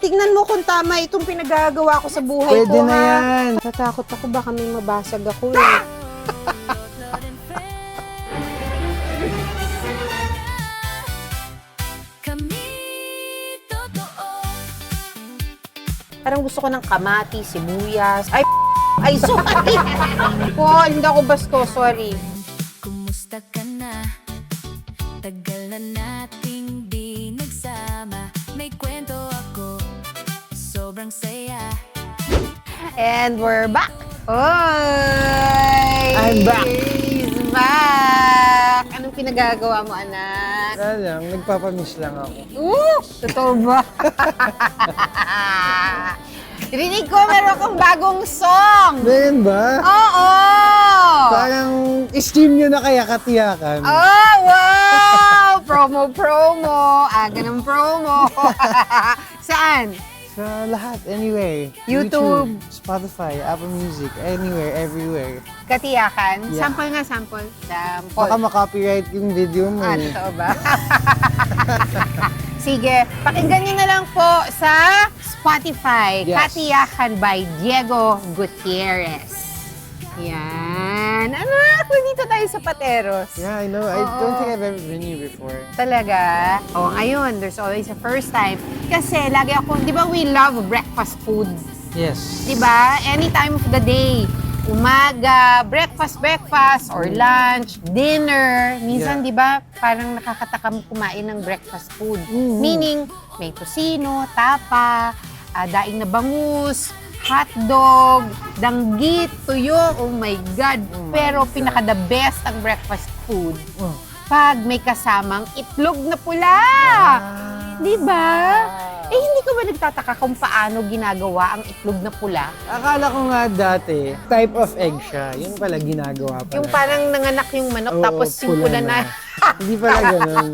tignan mo kung tama itong pinagagawa ko sa buhay Pwede ko, na ha? yan. Natakot ako, baka may mabasag ako, eh. Parang gusto ko ng kamati, sibuyas. Ay, sorry. Paul, hindi ako basto, sorry. Kumusta ka na? Tagal na nating di nagsama. May kwento ako, sobrang saya. And we're back. Oy! I'm back. He's back. Anong pinagagawa mo, anak? Wala lang, nagpapamiss lang ako. Totoo ba? Rinig ko, meron kang bagong song. Meron ba? Oo! Parang stream nyo na kaya katiyakan. Oh, wow! Promo. Aga ng promo. Saan? Sa lahat, anyway. YouTube. Spotify, Apple Music, anywhere, everywhere. Katiyakan? Yeah. Sample nga, sample. Baka makopyright yung video mo eh. Totoo ba? Sige, pakinggan nyo na lang po sa Spotify. Yes. Katiyakan by Diego Gutierrez. Yan. Anak, nandito tayo sa Pateros. Yeah, I know. I don't think I've ever been here before. Talaga? O, ngayon, there's always a first time. Kasi lagi ako, di ba we love breakfast food? Yes. Di ba? Any time of the day. Umaga, breakfast, or lunch, dinner. Minsan, Yeah. di ba, parang nakakatakam kumain ng breakfast food. Mhm. Meaning, may tosino, tapa, daing na bangus, hotdog, danggit, tuyo, oh my God. Pero pinaka-the best ang breakfast food Oh. pag may kasamang itlog na pula. Di ba? Eh, hindi ka ba nagtataka kung paano ginagawa ang itlog na pula? Akala ko nga dati, type of egg siya. Yun pala ginagawa pala. Yung parang nanganak yung manok, Oo, tapos yung pula na. Hindi pala ganun.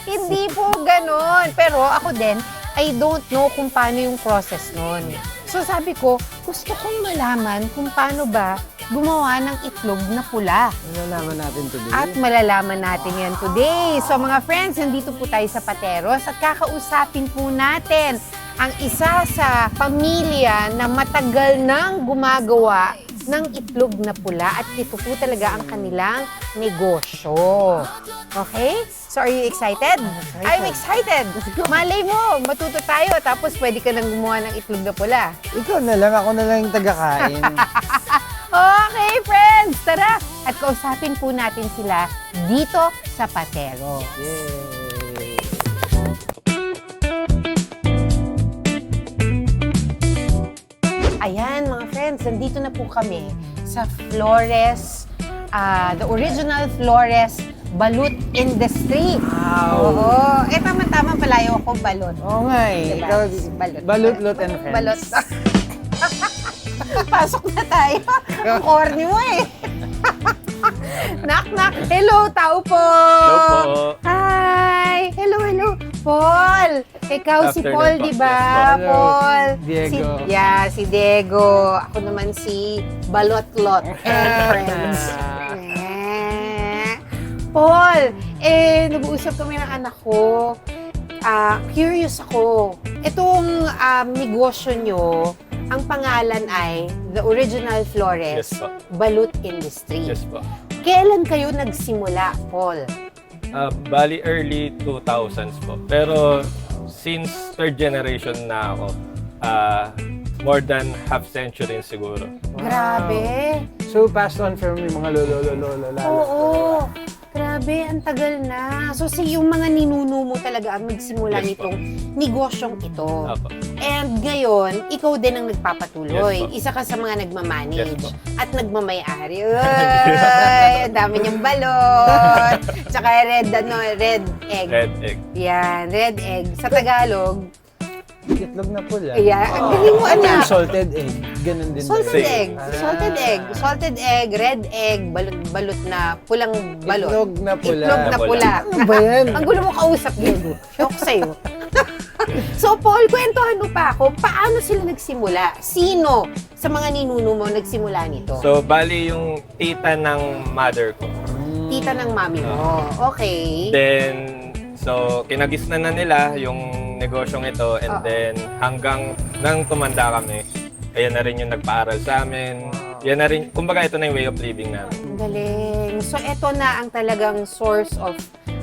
Hindi po ganon. Pero ako din, I don't know kung paano yung process nun. So sabi ko, gusto kong malaman kung paano ba gumawa ng itlog na pula. Malalaman natin today. At malalaman natin yan today. So mga friends, nandito po tayo sa Pateros at kakausapin po natin ang isa sa pamilya na matagal nang gumagawa ng itlog na pula at ito po talaga ang kanilang negosyo. Okay? So are you excited? I'm excited. Malay mo, matuto tayo tapos pwede ka nang gumawa ng itlog na pula. Ikaw na lang, ako na lang yung taga-kain. Okay, friends! Tara! At kausapin po natin sila dito sa Patero. Yay! Ayan, mga friends, nandito na po kami sa Flores, the original Flores Balut Industry. Wow! Oo. Eh, tama-tama palayo ako, balot. Oo nga eh. Diba? Ikaw, Balot. Balut, Lot, and Friends. Balot. Pasok na tayo. Ang corny mo eh. Knock, knock. Hello, tao po. Hello po. Hi. Hello. Paul. Ikaw si Afternoon Paul, po. di ba? Yes po. Hello. Paul. Diego. Si Diego. Ako naman si Balot Lot and Friends. Paul, nag-uusap kami ng anak ko. Curious ako. Itong negosyo nyo, ang pangalan ay The Original Flores Yes po. Balut Industry. Yes po. Kailan kayo nagsimula, Paul? Bali early 2000s po. Pero since third generation na ako, more than half century siguro. Grabe. So, passed on from yung mga lolo. Oo. Grabe, ang tagal na. So, yung mga ninuno mo talaga ang nagsimula Yes, po. nitong negosyong ito. Apo. And ngayon, ikaw din ang nagpapatuloy. Yes, po. Isa ka sa mga nagmamanage Yes, po. at nagmamay-ari. Ay, ang dami niyang balot. Tsaka red egg. Red egg. Yan, red egg. Sa Tagalog, Itlog na pula. yan. Ang galing mo, Ano yung anak. salted egg? Ganun din. Salted ba yun? egg. Ah. Salted egg, red egg, balot na, pulang balot. Itlog na pula. Itlog na pula. Ano ba yan? Ang gulo mo kausap, Diego. Shock sa'yo. So, Paul, kwentuhan mo pa ako, paano sila nagsimula? Sino sa mga ninuno mo nagsimula nito? So, bali yung tita ng mother ko. Tita ng mami mo. Okay. Then, so, kinagisnan na nila yung negosyong ito and then hanggang nang tumanda kami, ayan na rin yung nagpaaral sa amin. Yan na rin, kumbaga ito na yung way of living namin. Ang galing. So, ito na ang talagang source of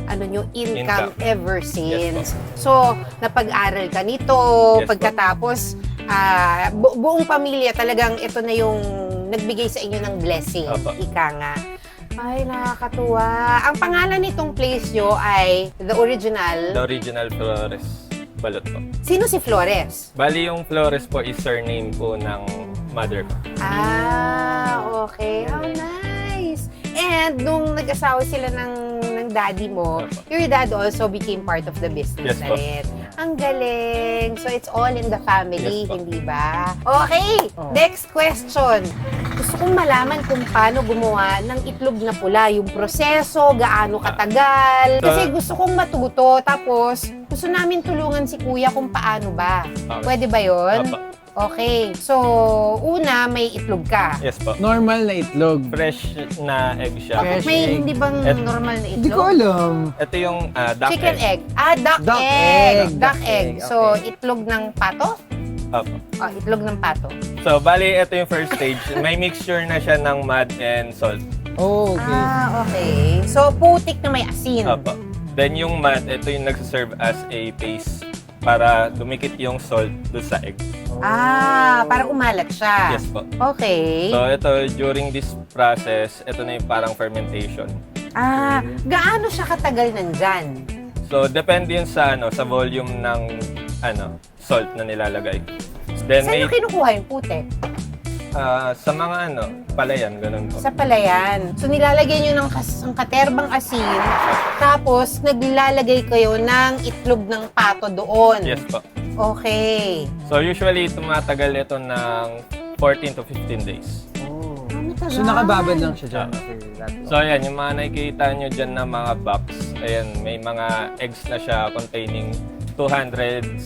income Income. ever Yes since. So, napag-aral ka nito, Yes po. pagkatapos, buong pamilya talagang ito na yung nagbigay sa inyo ng blessing. Opo. Ika nga. Ay, nakakatuwa. Ang pangalan nitong place nyo ay The Original. The original Flores Balot po. Sino si Flores? Bali yung Flores po is surname po ng mother ko. Okay. How nice. And nung nag-asawa sila ng daddy mo, Opo. your dad also became part of the business Yes na po. rin. Ang galing. So it's all in the family, Yes po. hindi ba? Okay. Oh. Next question. Gusto kong malaman kung paano gumawa ng itlog na pula, yung proseso, gaano katagal. Kasi gusto kong matuto, tapos gusto namin tulungan si kuya kung paano ba. Okay. Pwede ba yun? Opo. Okay. So, una, may itlog ka. Yes po. Normal na itlog. Fresh na egg siya. Bakit Fresh may egg. hindi bang Et- normal na itlog? Hindi ko alam. Ito yung duck Chicken egg. egg. Duck, Duck egg. egg. Duck Duck egg. egg, So, okay. itlog ng pato? Opo. Itlog ng pato. So, bali, ito yung first stage. May mixture na siya ng mud and salt. Oh, okay. Okay. So, putik na may asin. Opo. Then yung mud, ito yung nagsaserve as a paste para dumikit yung salt doon sa egg. Para umalat siya. Yes po. Okay. So, ito, during this process, ito na yung parang fermentation. Gaano siya katagal nandyan? So, depende yun sa, sa volume ng, salt na nilalagay. Then, Saan nyo kinukuha yung putik? sa mga, palayan, ganun po. Sa palayan. So, nilalagay nyo ng katerbang asin, tapos naglalagay kayo ng itlog ng pato doon. Yes po. Okay. So, usually, tumatagal ito ng 14 to 15 days. Oh. Matagal. So, nakababad lang siya dyan for that long. So, ayan, yung mga nakikita nyo dyan na mga box, ayan, may mga eggs na siya containing 270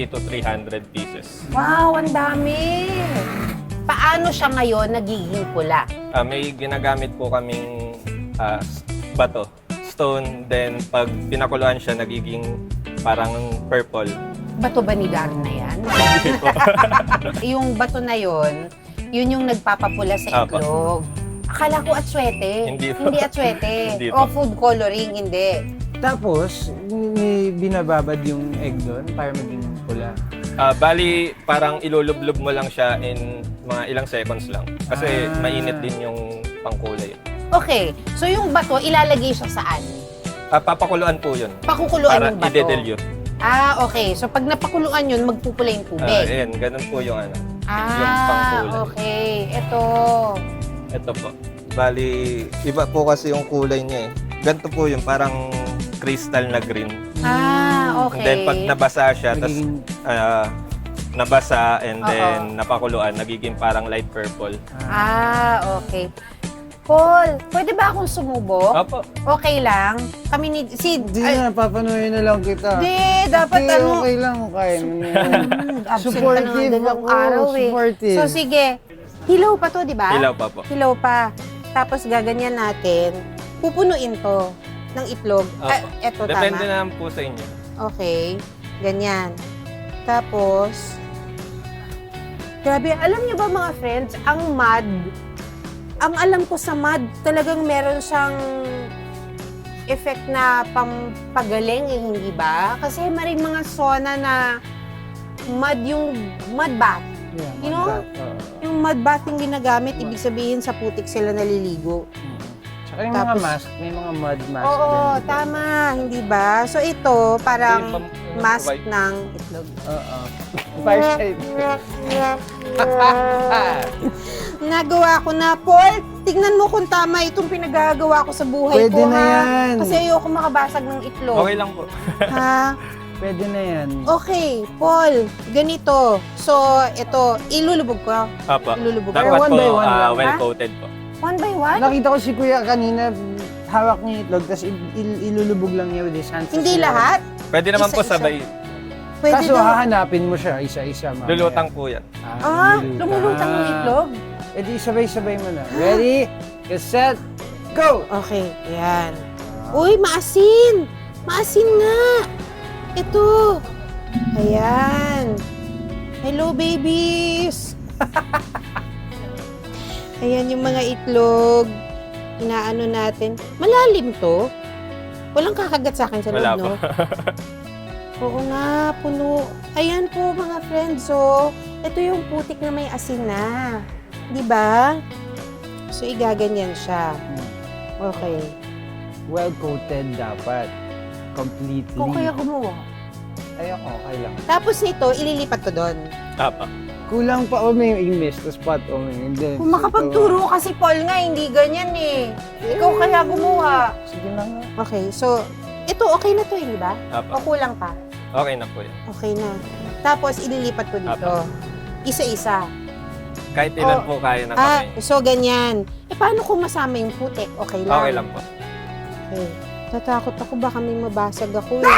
to 300 pieces. Wow, ang dami! Paano siya ngayon nagiging pula? May ginagamit po kaming bato, stone, then pag pinakuluan siya, nagiging parang purple. Bato ba ni Darna yan? Yung bato na yun yung nagpapapula sa Apo. itlog. Akala ko atswete. Hindi po. Hindi atswete. Hindi O po. food coloring, hindi. Tapos, may binababad yung egg doon para maging pula. Bali, parang ilulublob mo lang siya in mga ilang seconds lang. Kasi mainit din yung pangkulay. Okay, so yung bato, ilalagay siya saan? Papakuluan po yun. Pakukuluan Para yung bato. i-dilute. Okay. So pag napakuluan yun, magpupula yung tubig. Ayan, ganun po yung yung pangkulay. Okay. Ito. Ito po. Bali, iba po kasi yung kulay niya eh. Ganito po yung parang crystal na green. Okay. And then pag nabasa siya, tas Nagiging- nabasa and Oo. then napakuluan, nagiging parang light purple. Okay. Paul, pwede ba akong sumubok? Opo. Okay lang? Kami ni... Hindi na, papanuhin na lang kita. Di, dapat Okay, ano... okay lang, kaya mo na yan. Absent ka na Supportive nga dalawang ako, araw eh. supportive. So sige, hilaw pa to, di ba? Ilaw pa po. Hilaw pa. Tapos gaganyan natin. Pupunuin to ng itlog. Opo. Eto, Depende tama. na po sa inyo. Okay. Ganyan. Tapos, grabe, alam niyo ba mga friends, ang mud, ang alam ko sa mud, talagang meron siyang effect na pampagaling, hindi ba? Kasi maring mga sauna na mud yung mud bath. Yeah, You know? Yung mud bath yung ginagamit, ibig sabihin sa putik sila naliligo. Tsaka yung Tapos- mga mask, may mga mud mask Oo, din. tama, hindi ba? So ito, parang Yung mask provide- ng itlog. Oo. Fireside. Nagawa ko na, Paul. Tignan mo kung tama itong pinagagawa ko sa buhay Pwede ko, na ha? yan. Kasi ayoko makabasag ng itlog. Okay lang po. Ha? Pwede na yan. Okay, Paul. Ganito. So, ito, ilulubog ko. Opo. Ilulubog ko. Dapat one po by one lang, well ha? coated po. One by one? Nakita ko si Kuya kanina, hawak niya yung itlog, tapos ilulubog lang niya with his hands. Hindi Tapos lahat? Pwede naman po Isa-isa. sabay. Pwede Kaso daw. hahanapin mo siya isa-isa. mamaya. Lulutang po yan. Lumulutang ng itlog? E di sabay-sabay mo na. Ready? Get set, go! Okay, yan. Uy, maasin! Maasin nga! Ito. Ayan. Hello, babies! Ayan yung mga itlog. Inaano natin. Malalim to. Walang kakagat sa akin sa loob, Wala no? po. Oo nga, puno. Ayan po, mga friends. So, ito yung putik na may asin na. Di ba? So, igaganyan siya. Okay. Well-coated dapat. Completely. Kung kaya gumawa. Ayun, okay lang. Tapos nito, ililipat ko doon. Apa. Kulang pa may English, tapos pat and then... Kung makapagturo kasi Paul nga, hindi ganyan eh. Ikaw kaya gumawa. Sige na nga. Okay, so, ito okay na to, hindi ba? O Apa. kulang pa? Okay na po yan. Okay na. Tapos, ililipat ko dito. Isa-isa. Kahit ilan po kaya na kami. So ganyan. Paano kung masama yung putik? Okay lang? Okay lang po. Okay. Natakot ako, baka may mabasag ako eh.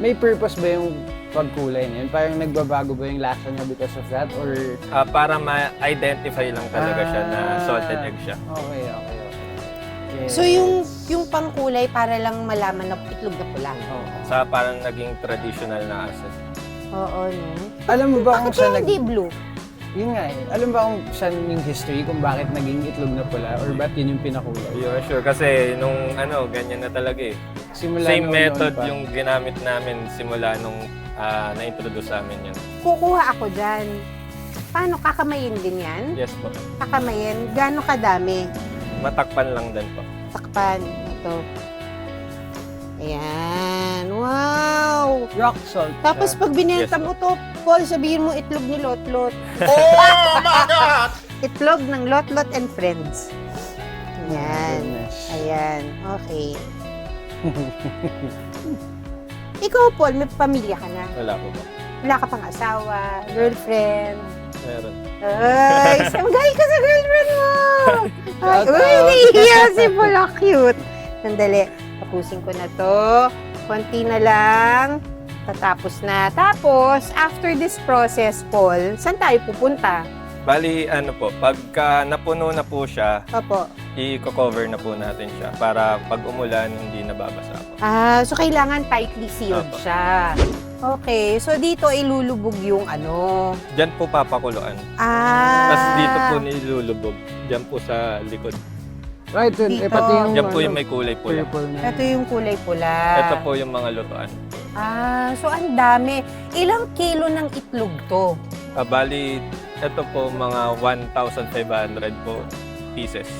May purpose ba yung pagkulay na yun? Parang nagbabago ba yung lasa niya because of that? Or... Para ma-identify lang talaga siya na salted egg siya. Okay. Yeah. So yung pangkulay para lang malaman na itlog na pula. Oo. Sa parang naging traditional na asset. Oo, no? Alam mo ba kung Bakit saan kaya hindi blue? Yun nga eh. Alam mo ba kung saan yung history kung bakit naging itlog na pula? Or ba't yun yung pinakulay? You're sure kasi nung ganyan na talaga eh. Simula Same noon method pa. yung ginamit namin simula nung na-introduce sa amin yun. Kukuha ako dyan. Paano? Kakamayin din yan? Yes po. Kakamayin? Gano'ng kadami? Matakpan lang din po. Takpan. Ito. Ayan. Wow! Rock salt. Tapos pag binenta Yes, mo to, Paul, sabihin mo itlog ni Lotlot. Oh my God! Itlog ng Lotlot and Friends. Ayan. Goodness. Ayan. Okay. Ikaw, Paul, may pamilya ka na. Wala po po. Wala ka pang asawa, girlfriend. Meron. Ay, magaling ka sa girlfriend mo! Ay, Shout uy, out. nahihiya si Paul. Ah, cute. Sandali. Tapusin ko na to. Konti na lang. Tatapos na. Tapos, after this process, Paul, saan tayo pupunta? Bali, pagka napuno na po siya, Opo. i-cover na po natin siya para pag umulan, hindi nababasa po. So kailangan tightly sealed Opo. siya. Okay, so dito ilulubog yung ano. Diyan po papakuluan. Tapos dito po Ah, nilulubog. Diyan po sa likod. Right, Dito. pati yung... Diyan po yung may kulay pula. purple na. ito yung kulay pula. Ito po yung mga lutuan. So ang dami. Ilang kilo ng itlog to? Bali, ito po mga 1,500 po pieces.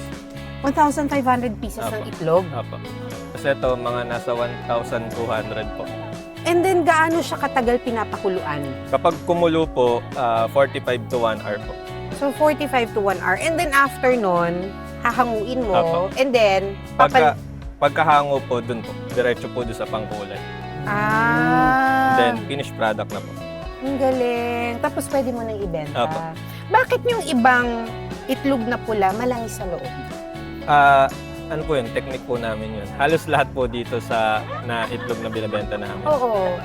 1,500 pieces Apo. ng itlog. Apo. Kasi ito, mga nasa 1,200 po. And then gaano siya katagal pinapakuluan? Kapag kumulo po, 45 to 1 hour po. So 45 to 1 hour. And then after nun, hahanguin mo. Apo. And then, Pagkahango po, dun po. Diretso po dun sa pangkulay. Then, finished product na po. Ang galing. Tapos pwede mo nang ibenta. Apo. Bakit yung ibang itlog na pula malangis sa loob? Ano po yun? Technique po namin yun. Halos lahat po dito sa na itlog na binibenta namin. Oo.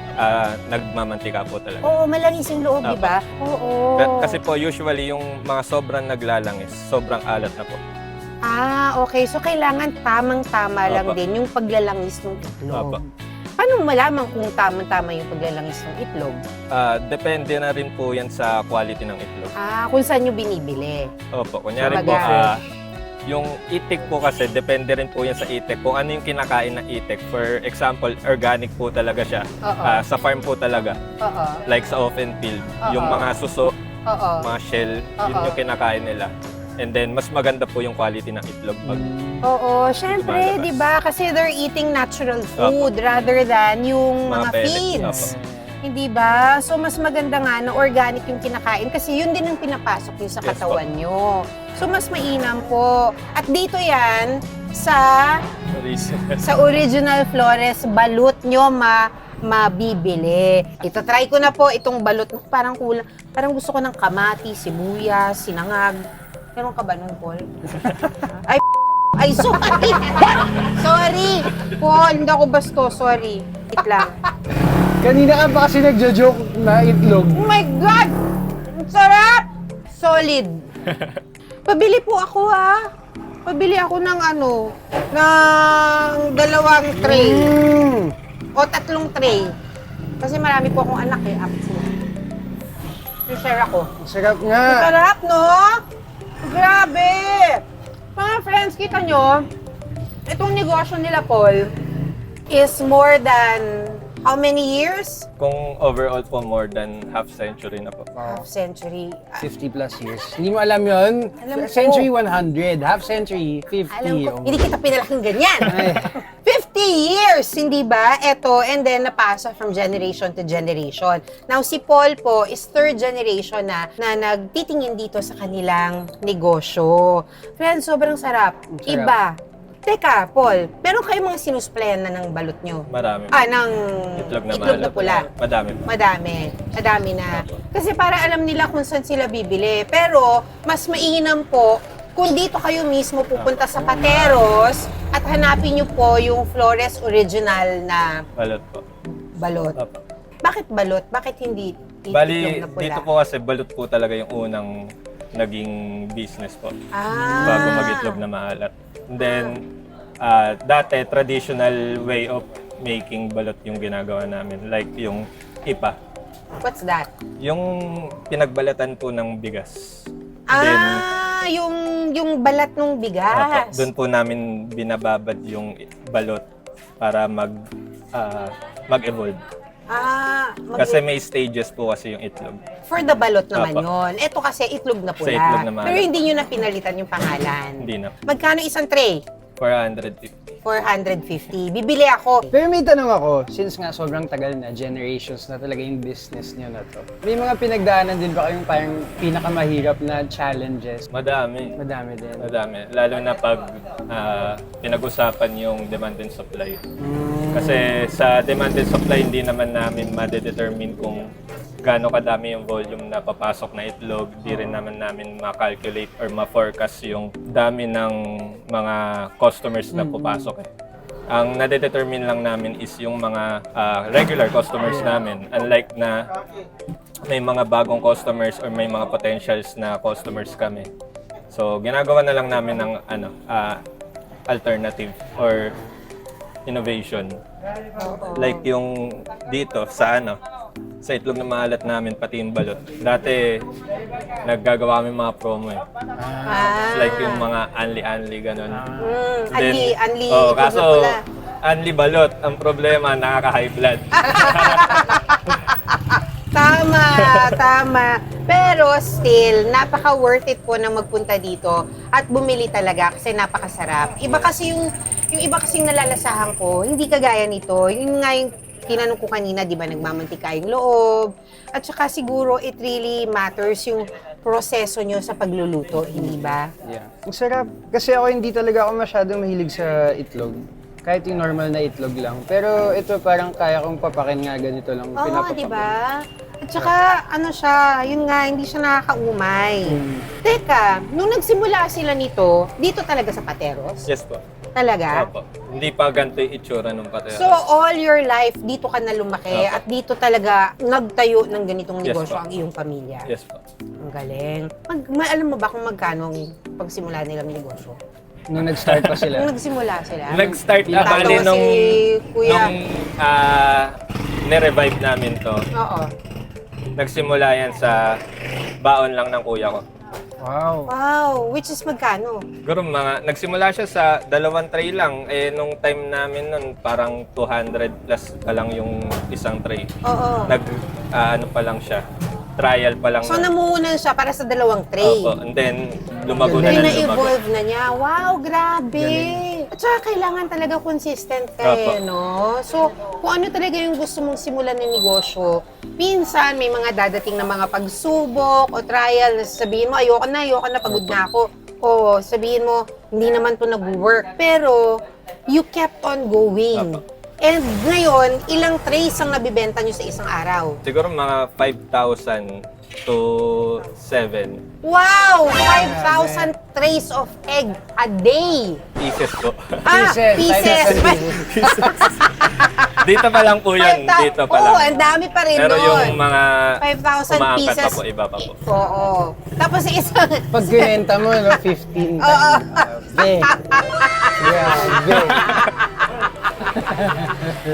Nagmamantika po talaga. Oo, malangis yung loob, di ba? Oo. Kasi po usually yung mga sobrang naglalangis, sobrang alat na po. Okay. So, kailangan tamang-tama lang Opo. din yung paglalangis ng itlog. Opo. Paano mo malaman kung tamang-tama yung paglalangis ng itlog? Depende na rin po yan sa quality ng itlog. Kung saan nyo binibili. Opo, kunyari po, Kumbaga, yung itik po kasi, depende rin po yan sa itik. Kung ano yung kinakain ng itik. For example, organic po talaga siya. Oo. Sa farm po talaga. Oo. Like sa open field. Oo. Yung mga suso, Oo. mga shell, yun Oo. yung kinakain nila. And then, mas maganda po yung quality ng itlog. Pag, Oo, syempre, Lumalabas. di ba? Kasi they're eating natural food rather than yung mga pellets. feeds. Opo. Hindi ba? So, mas maganda nga na organic yung kinakain kasi yun din ang pinapasok nyo sa Yes, katawan nyo. So, mas mainam po. At dito yan, sa Original Flores, balut nyo mabibili. Ito, try ko na po itong balut. Parang kulang. Parang gusto ko ng kamati, sibuyas, sinangag. Meron ka ba nun, Paul? Ay, sorry! Sorry! Paul, hindi ako basto. Sorry. Wait lang. Kanina ka ba kasi nagjo-joke na itlog? Oh my God! Ang sarap! Solid. Pabili po ako, ha? pabili ako ng ng 2 tray. O 3 tray. Kasi marami po akong anak eh, actually. I-share ako. Sarap nga. Sarap, no? Grabe! Mga friends, kita nyo, itong negosyo nila, Paul, is more than how many years? Kung overall po, more than half century na po. Half century. 50 plus years. Hindi mo alam yun? Alam ko. Century 100, half century 50. Alam ko, oh. hindi kita pinalaking ganyan. Ay. 50 years, hindi ba? Ito, and then napasa from generation to generation. Now, si Paul po is 3rd generation na nagtitingin dito sa kanilang negosyo. Friends, sobrang sarap. Sarap. Iba. Teka, Paul, meron kayong mga sinusplayan na ng balot nyo? Marami. Ng Itlog na itlog na maalat. pula. Madami po. Madami na. Kasi para alam nila kung saan sila bibili. Pero, mas mainam po kung dito kayo mismo pupunta sa Pateros at hanapin nyo po yung Flores original na Balot po. balot. Opo. Bakit balot? Bakit hindi itlog Bali, na pula? dito po kasi balot po talaga yung unang naging business po. Ah. Bago mag-itlog na maalat. And then, dati, traditional way of making balot yung ginagawa namin. Like yung ipa. What's that? Yung pinagbalatan po ng bigas. Yung balat ng bigas. Doon po namin binababad yung balot para mag-evolve. Kasi may stages po kasi yung itlog. For the balot naman Apo. yon. Ito kasi itlog na pula. Sa itlog na maalat. Pero hindi nyo na pinalitan yung pangalan. Hindi na. Magkano isang tray? 450. 450. Bibili ako. Pero may tanong ako, since nga sobrang tagal na, generations na talaga yung business niyo na to. May mga pinagdaanan din ba kayong parang pinakamahirap na challenges? Madami. Madami din. Madami. Lalo na pag pinag-usapan yung demand and supply. Kasi sa demand and supply, hindi naman namin ma-determine kung gaano kadami yung volume na papasok na itlog. Di rin naman namin ma-calculate or ma-forecast yung dami ng mga customers na papasok. Ang nade-determine lang namin is yung mga regular customers namin. Unlike na may mga bagong customers or may mga potentials na customers kami. So, ginagawa na lang namin ng alternative or innovation. Like yung dito sa sa itlog na maalat namin, pati yung balot. Dati, naggagawa kami mga promo eh. Like yung mga anli-anli, ganun. Anli Oh, itlog na kaso, pula. anli balot. Ang problema, nakaka-high blood. Tama. Pero still, napaka-worth it po na magpunta dito at bumili talaga kasi napakasarap. Iba kasi yung iba kasing nalalasahan ko, hindi kagaya nito. Yung nga yung tinanong ko kanina, di ba, nagmamantika yung loob. At saka siguro it really matters yung proseso nyo sa pagluluto, hindi ba? Yeah. Ang sarap. Kasi ako hindi talaga ako masyadong mahilig sa itlog. Kahit yung normal na itlog lang. Pero ito parang kaya kong papakin nga ganito lang. Oo, Pinapapak- di ba? At saka, yun nga, hindi siya nakakaumay. Teka, nung nagsimula sila nito, dito talaga sa Pateros? Yes po. Talaga? Opo. Hindi pa ganito yung itsura nung patera. So, all your life, dito ka na lumaki Opo. at dito talaga nagtayo ng ganitong Yes, negosyo po. ang iyong pamilya. Yes po. Ang galing. Alam mo ba kung magkano ang pagsimula nilang negosyo? Nung nag-start pa Nung sila. nagsimula sila? Nag-start na Tatawa bali nung, si Kuya. nirevive namin to. Oo. Nagsimula yan sa baon lang ng kuya ko. Wow. Wow, which is magkano? Siguro nagsimula siya sa 2 tray lang. Eh, nung time namin nun, parang 200 plus pa lang yung isang tray. Oo. Ano pa lang siya, trial pa lang. So, nun. namuhunan siya para sa 2 tray. Opo. And then, lumago na Then, ng lumago. na-evolve na niya. Wow, grabe! At saka kailangan talaga consistent ka eh, Opo. no? So, kung ano talaga yung gusto mong simulan ng negosyo, minsan may mga dadating na mga pagsubok o trial na sabihin mo, ayoko na, pagod na ako. O sabihin mo, hindi naman to nag-work. Pero, you kept on going. Opo. And ngayon, ilang trays ang nabibenta nyo sa isang araw? Siguro mga 5,000 to 7 Wow! 5,000 trays of egg a day! pieces po. Ah, Pieces, pieces! 5,000 pieces. Dito pa lang po yun. Dito pa lang. Oo, ang dami pa rin Pero nun. yung mga 5,000 umaangkat pieces. pa po, iba pa po. Oo. Tapos isang... Pag kinenta mo, no, 15. Oo.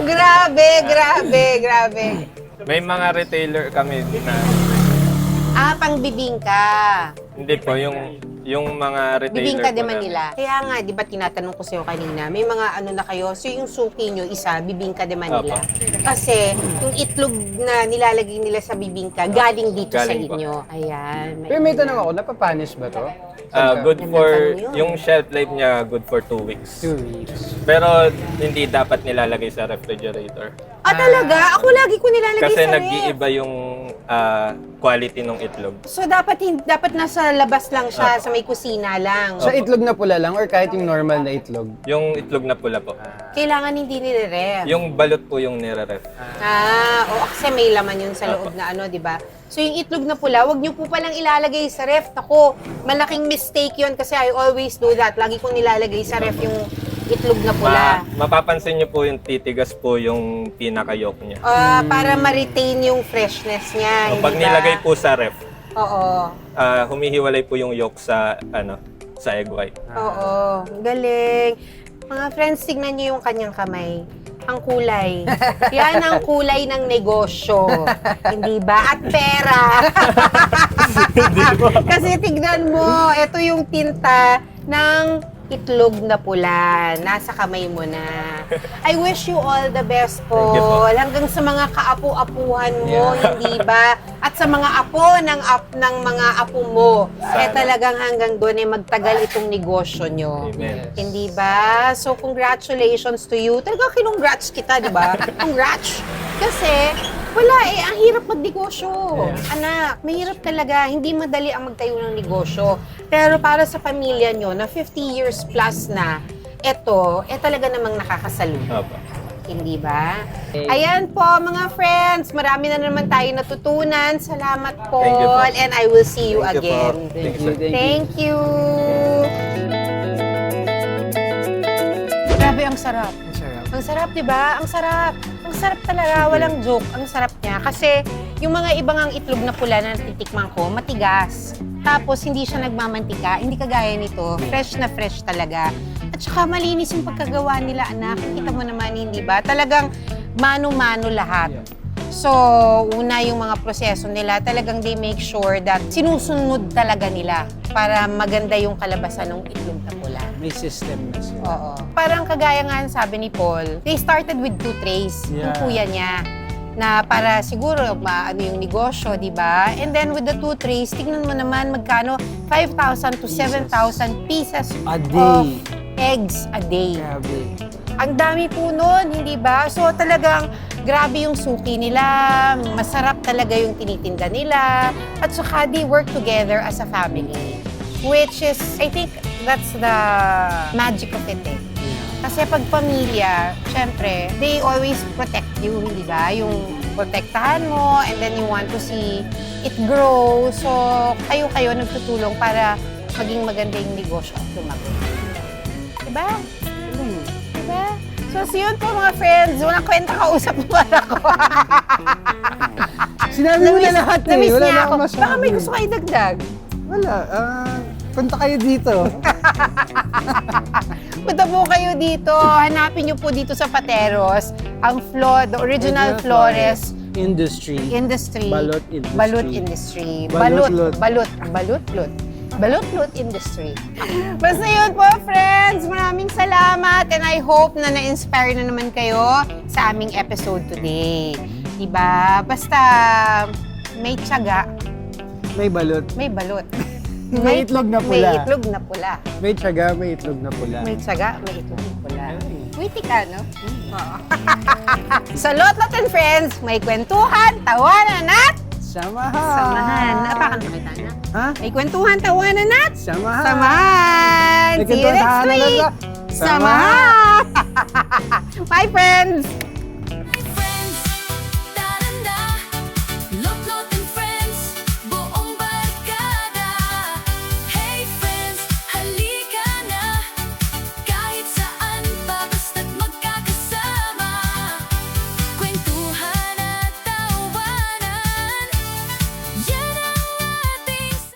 Grabe. Grabe. May mga retailer kami na Pang bibingka. hindi po yung mga retailer Bibingka po de na- Manila. Kaya nga, di ba tinatanong ko sa'yo kanina, may mga ano na kayo, so yung suki nyo, isa, bibingka de Manila. Opo. Kasi yung itlog na nilalagay nila sa bibingka, galing dito sa Galing po. inyo. Ayan. Pero may tanong ako, napapanis ba to? Good Gandang for, tanong yun. yung shelf life niya, good for 2 weeks. 2 weeks. Pero hindi dapat nilalagay sa refrigerator. Talaga? Ako lagi ko nilalagay Kasi sa ref. nag-iiba yung quality ng itlog. So dapat nasa labas lang siya, sa may kusina lang. Sa itlog na pula lang or kahit yung normal na itlog? Yung itlog na pula po. Kailangan hindi nire-ref. Yung balot po yung nire-ref. Kasi may laman yun sa loob na ano, di ba? So yung itlog na pula, wag niyo po palang ilalagay sa ref. Ako, malaking mistake yun kasi I always do that. Lagi kong nilalagay sa ref yung itlog na pula. Mapapansin niyo po yung titigas po yung pinaka-yolk niya. Para ma-retain yung freshness niya. So, pag hindi ba? nilagay po sa ref, Oo. humihiwalay po yung yolk sa sa egg white. Oo. Galing. Mga friends, tignan niyo yung kanyang kamay. Ang kulay. Yan ang kulay ng negosyo. Hindi ba? At pera. Kasi tignan mo, ito yung tinta ng itlog na pula. Nasa kamay mo na. I wish you all the best, Thank you po. Paul. Hanggang sa mga kaapu-apuhan mo, hindi ba? At sa mga apo ng mga apo mo. Talagang hanggang doon ay magtagal itong negosyo nyo. Amen. Hindi ba? So, congratulations to you. Talaga kinongrats kita, di ba? Congrats! Kasi, wala ang hirap magnegosyo. Anak, mahirap talaga. Hindi madali ang magtayo ng negosyo. Pero para sa pamilya nyo, na 50 years plus na, eto, talaga namang nakakasaludo. Opo. Hindi ba? Ayan po, mga friends. Marami na naman tayo natutunan. Salamat, Paul. Thank you po. And I will see you Thank you po. again. Thank you. Thank you. Grabe, ang sarap. Ang sarap. Ang sarap, di ba? Ang sarap. Ang sarap talaga. Walang joke. Ang sarap niya. Kasi yung mga ibang ang itlog na pula na titikman ko, matigas. Tapos hindi siya nagmamantika. Hindi kagaya nito. Fresh na fresh talaga. At saka malinis yung pagkagawa nila, anak. Kita mo naman, hindi ba? Talagang mano-mano lahat. So, una yung mga proseso nila, talagang they make sure that sinusunod talaga nila para maganda yung kalabasan ng itlog na pula. May system na sila. Oo. Parang kagaya nga sabi ni Paul, they started with 2 trays, yung Yeah. kuya niya, na para siguro maano yung negosyo, di ba? And then with the 2 trays, tignan mo naman magkano, 5,000 to 7,000 pieces A day. of eggs a day. Grabe. Ang dami po nun, hindi ba? So talagang grabe yung suki nila, masarap talaga yung tinitinda nila, at saka they work together as a family. Which is, I think, that's the magic of it eh. Kasi pag pamilya, syempre, they always protect you, hindi ba? Yung protektahan mo, and then you want to see it grow. So, kayo-kayo nagtutulong para maging maganda yung negosyo at lumaki. Diba? Diba? So, yun po mga friends. Walang kwenta kausap naman ako. Sinabi mo na lahat eh. Namiss Wala niya na ako. akong masabi. Baka may gusto kayo dagdag. Wala. Punta kayo dito. Punta po kayo dito. Hanapin niyo po dito sa Pateros ang the original Flores Industry. Industry. Balot Industry. Balot Industry. Balutlot. Balutlot Industry. Basta yun po, friends. Maraming salamat and I hope na na-inspire na naman kayo sa aming episode today. Diba? Basta may tiyaga, May balot. may balot. May itlog na pula. May itlog na pula. May tiyaga, may itlog na pula. May tiyaga, may itlog na pula. Witty ka, no? Oo. Sa Lotlot and Friends, may kwentuhan, tawanan at Samahan. samahan. Napakan mo kita na. Ha? May kwentuhan, tawanan at Samahan. samahan. May See you next kwentuhan, week. tawanan at Samahan. Bye, friends.